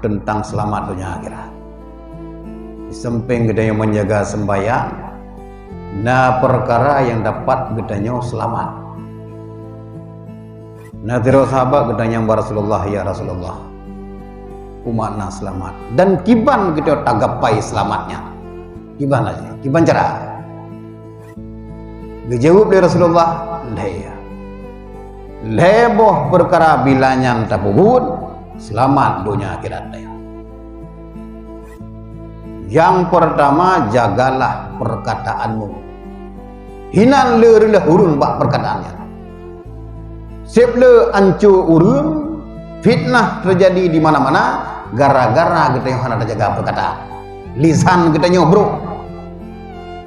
tentang selamat dunia akhirat. Di samping gedanya menjaga sembahyang, nah perkara yang dapat gedanya selamat. Nah tiro sahabat gedanya Rasulullah, ya Rasulullah, umatna selamat. Dan kiban kita tagapai selamatnya. Kiban aja, kiban cara. Dijawab dari Rasulullah, leboh perkara bilanyan tabubun selamat dunia akhirat daya. Yang pertama, jagalah perkataanmu. Hinan le urun bak perkataannya. Sep le ancu urun, fitnah terjadi di mana-mana gara-gara kita yang hendak jaga perkataan. Lisan kita nyobro.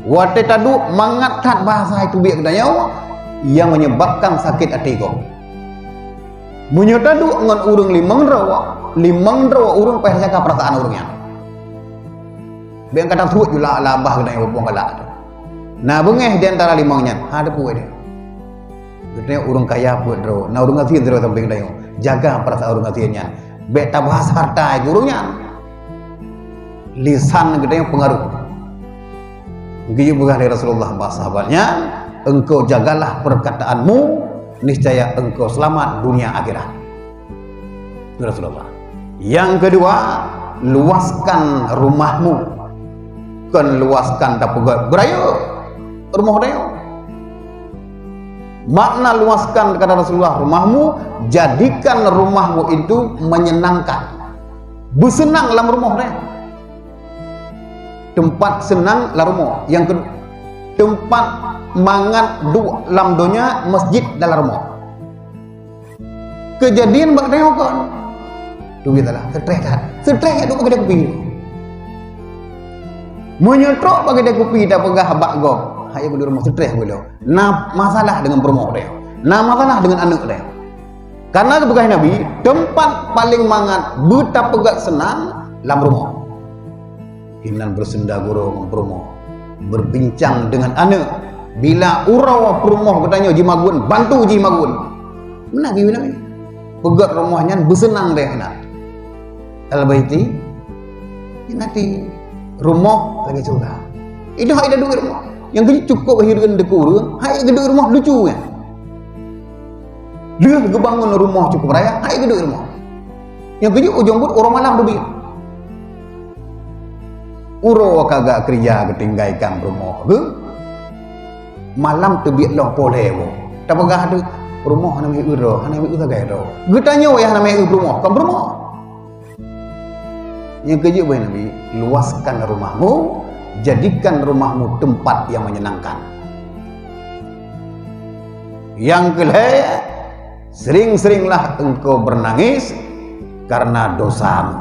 Wate tadu mangatat bahasa itu biak kita yang menyebabkan sakit hati kau. Menyotadu ngan urung limang rawa urung payah jaga perasaan urungnya. Biang kata suut jula labah kena yang buang galak. Nah bengeh di antara limangnya ada puai dia. Kita urung kaya buat dro. Nah urung ngasih dro sampai kita jaga perasaan urung ngasihnya. Beta bahasa harta urungnya. Lisan kita yang pengaruh. Begitu bukan dari Rasulullah sahabatnya, engkau jagalah perkataanmu, niscaya engkau selamat dunia akhirat. Itu Rasulullah. Yang kedua, luaskan rumahmu. Kan luaskan dapat berayo rumah dayo. Makna luaskan kata Rasulullah, rumahmu, jadikan rumahmu itu menyenangkan. Bersenang dalam rumah dayo. Tempat senang la rumah. Yang kedua, tempat mangat dalam dunia masjid dalam rumah. Kejadian bak tengok kan. Tu kita lah, stres duk pakai kopi. Menyetrok pakai kopi dah pegah bak gom. Hai aku di rumah stres beliau. Nah masalah dengan rumah dia. Nah masalah dengan anak dia. Karena kebegahan Nabi, tempat paling mangat betapa pegak senang dalam rumah. Hinan bersenda guru promo, berbincang dengan anak. Bila urau promo katanya jimagun, bantu jimagun. Mana gimana ni? Pegat rumahnya bersenang deh hinan. Al-Baiti, nanti rumah lagi juga. Itu hai dah duit rumah. Yang kini cukup hirgan dekur, hai gedung rumah lucu kan? Dia kebangun rumah cukup raya, hai gedung rumah. Yang kini ujung pun orang malam lebih. Uro kagak kerja ketinggalkan rumah ke malam tebiak lah boleh bo tak pegah ada rumah namanya uro namanya uro kagak ada getanya ya namanya rumah kan rumah yang kerja baik Nabi luaskan rumahmu, jadikan rumahmu tempat yang menyenangkan. Yang kedua, sering-seringlah engkau bernangis karena dosamu.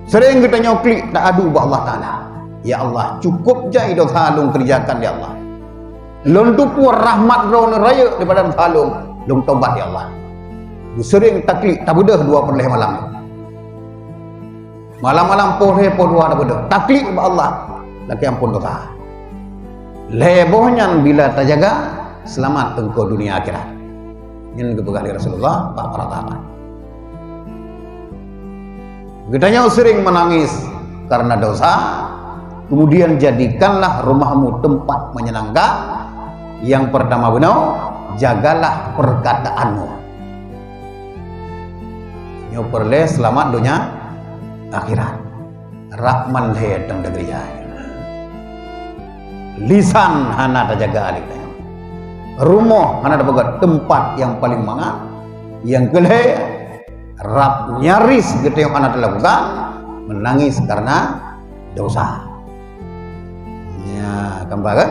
Sering kita nyoklik tak adu buat Allah Ta'ala. Ya Allah, cukup jai dosa lung kerjakan ya Allah. Lung tupu rahmat raun raya daripada dosa lung tobat ya Allah. Sering taklik tak bedah 2/2 malam. Malam-malam pohre po 2 tak bedah. Taklik buat Allah. Laki ampun dosa. Lebohnya bila tak jaga, selamat engkau dunia akhirat. Ini kebegali Rasulullah para sahabat. Getanya sering menangis karena dosa, kemudian jadikanlah rumahmu tempat menyenangkan. Yang pertama benar, jagalah perkataanmu. Nyoperle selamat dunia akhirat. Rahman he teng degriya. Lisan hana terjaga alik. Rumah hana dapat tempat yang paling mangat. Yang kedua, rap nyaris gitu yang anak lakukan menangis karena dosa. Ya, kembali kan?